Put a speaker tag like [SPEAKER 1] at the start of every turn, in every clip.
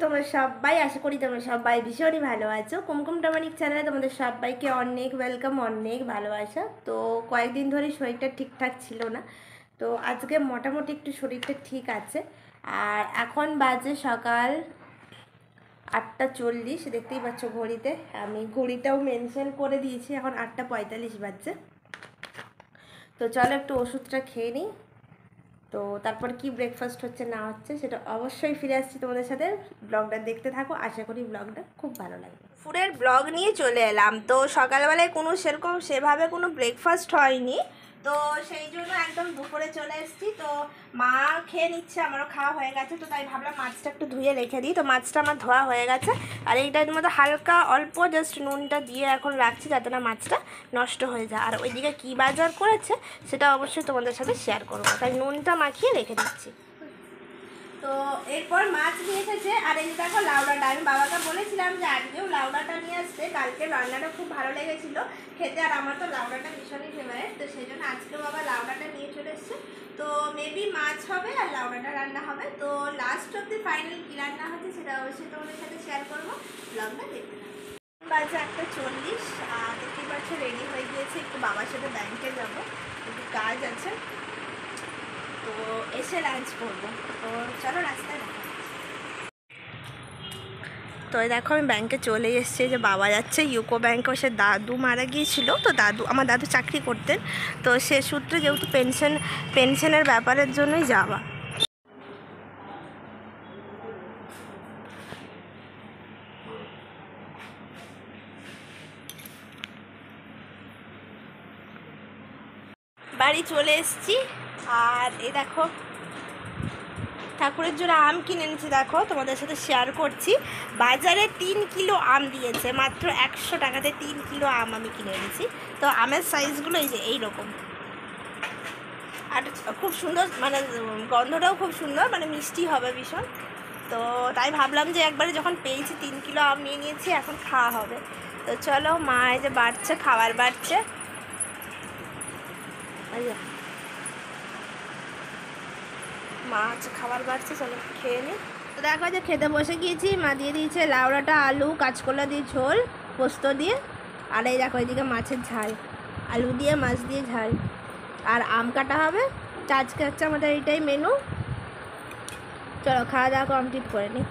[SPEAKER 1] তোমরা সবাই, আশা করি তোমরা সবাই ভীষণই ভালো আছো। কুমকুম টামানিক চ্যানেলে তোমাদের সবাইকে অনেক ওয়েলকাম, অনেক ভালোবাসা। তো কয়েকদিন ধরে শরীরটা ঠিকঠাক ছিল না, তো আজকে মোটামুটি একটু শরীরটা ঠিক আছে। আর এখন বাজে সকাল 8:40, দেখতেই পাচ্ছ ঘড়িতে, আমি ঘড়িটাও মেনশন করে দিয়েছি, এখন 8:45 বাজছে। তো চলো একটু ওষুধটা খেয়ে নিই, তো তারপর কি ব্রেকফাস্ট হচ্ছে না হচ্ছে সেটা অবশ্যই ফিরে আসছি তোমাদের সাথে। ব্লগটা দেখতে থাকো, আশা করি ব্লগটা খুব ভালো লাগবে। ফুডের ব্লগ নিয়ে চলে এলাম। তো সকালবেলায় সেভাবে কোনো ব্রেকফাস্ট হয়নি, তো সেই জন্য একদম দুপুরে চলে এসেছি। তো মা খেয়ে নিচ্ছে, আমারও খাওয়া হয়ে গেছে, তো তাই ভাবলাম মাছটা একটু ধুয়ে রেখে দিই। তো মাছটা আমার ধোয়া হয়ে গেছে, আর এইটার মধ্যে হালকা অল্প জাস্ট নুনটা দিয়ে এখন রাখছি যাতে না মাছটা নষ্ট হয়ে যায়। আর ওইদিকে কী বাজার করেছে সেটা অবশ্যই তোমাদের সাথে শেয়ার করবো, তাই নুনটা মাখিয়ে রেখে দিচ্ছি। তো এরপর মাছ নিয়ে এসেছে, আর এই দেখো লাউডাটা, আমি বাবাকে বলেছিলাম যে আজকেও লাউডাটা নিয়ে আসতে, কালকে রান্নাটা খুব ভালো লেগেছিলো খেতে, আর আমার তো লাউডাটা ভীষণই ফেভারিট, তো সেই জন্য আজকেও বাবা লাউডাটা নিয়ে চলে এসছে। তো মেবি মাছ হবে আর লাউডাটা রান্না হবে। তো লাস্ট অব্দি ফাইনাল কী রান্না হচ্ছে সেটা অবশ্যই তোমাদের সাথে শেয়ার করবো, ব্লগটা দেখতে থাকো। বাজে 8:40, আর দেখতেই পাচ্ছ রেডি হয়ে গিয়েছে, একটু বাবার সাথে ব্যাংকে যাবো, একটু কাজ আছে, তো এসে লাঞ্চ করবো। তো চলো রাস্তায় দেখা। তো দেখো আমি ব্যাংকে চলে এসেছি, যে বাবা যাচ্ছে ইউকো ব্যাংকে। সে দাদু মারা গিয়েছিল, তো আমার দাদু চাকরি করতেন, তো সে সূত্রে যেহেতু পেনশনের ব্যাপারের জন্যই যাওয়া। বাড়ি চলে এসেছি, আর এই দেখো ঠাকুরের জন্য আম কিনে এনেছি, দেখো তোমাদের সাথে শেয়ার করছি। বাজারে 3 কিলো আম দিয়েছে, মাত্র 100 টাকাতে 3 কিলো আম আমি কিনে এনেছি। তো আমের সাইজগুলো এই যে এইরকম, আর খুব সুন্দর, মানে গন্ধটাও খুব সুন্দর, মানে মিষ্টি হবে ভীষণ। তো তাই ভাবলাম যে একবারে যখন পেয়েছি 3 কিলো আম নিয়ে নিয়েছি, এখন খাওয়া হবে। তো চলো, মা এই যে বাড়ছে, খাবার বাড়ছে, মাছ খাবার বাড়ছে, চলো খেয়ে নিই। তো দেখো যে খেতে বসে গিয়েছি, মা দিয়ে দিয়েছে লাউড়াটা, আলু কাঁচকলা দিয়ে ঝোল পোস্ত দিয়ে, আর এই দেখো এদিকে মাছের ঝাল, আলু দিয়ে মাছ দিয়ে ঝাল, আর আম কাটা হবে। আজকে হচ্ছে আমাদের এইটাই মেনু। চলো খাওয়া দাওয়া কমপ্লিট করে নিই।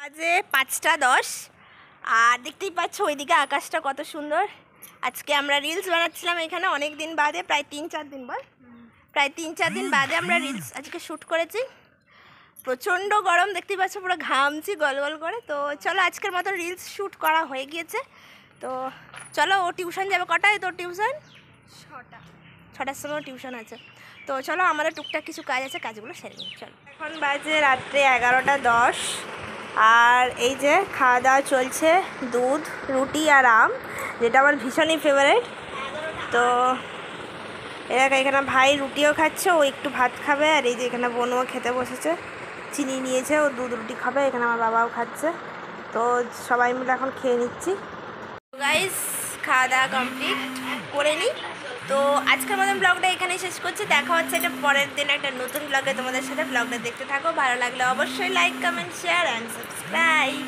[SPEAKER 1] আজকে 5:10, আর দেখতেই পাচ্ছ ওইদিকে আকাশটা কত সুন্দর। আজকে আমরা রিলস বানাচ্ছিলাম এখানে, অনেক দিন বাদে, প্রায় 3-4 দিন প্রায় 3-4 দিন বাদে আমরা রিলস আজকে শ্যুট করেছি। প্রচণ্ড গরম, দেখতেই পাচ্ছ পুরো ঘামছি গলগল করে। তো চলো আজকের মতো রিলস শ্যুট করা হয়ে গিয়েছে। তো চলো, ও টিউশন যাবে। কটায় তোর টিউশন? 6টার সময় টিউশন আছে। তো চলো, আমারও টুকটাক কিছু কাজ আছে, কাজগুলো সেরে নিই। চলো, এখন বাজে রাত্রে 11:10, আর এই যে খাওয়া দাওয়া চলছে, দুধ, রুটি আর আম, যেটা আমার ভীষণই ফেভারিট। তো এখানে ভাই রুটিও খাচ্ছে, ও একটু ভাত খাবে, আর এই যে এখানে বোনও খেতে বসেছে, চিনি নিয়েছে, ও দুধ রুটি খাবে। এখানে আমার বাবাও খাচ্ছে, তো সবাই মিলে এখন খেয়ে নিচ্ছি। গাইস, খাওয়া দাওয়া কমপ্লিট করে নিই। তো আজকের মতন ব্লগটা এখানেই শেষ করছি, দেখা হচ্ছে এটা পরের দিন একটা নতুন ব্লগে তোমাদের সাথে। ব্লগটা দেখতে থাকো, ভালো লাগলে অবশ্যই like, comment, share and subscribe.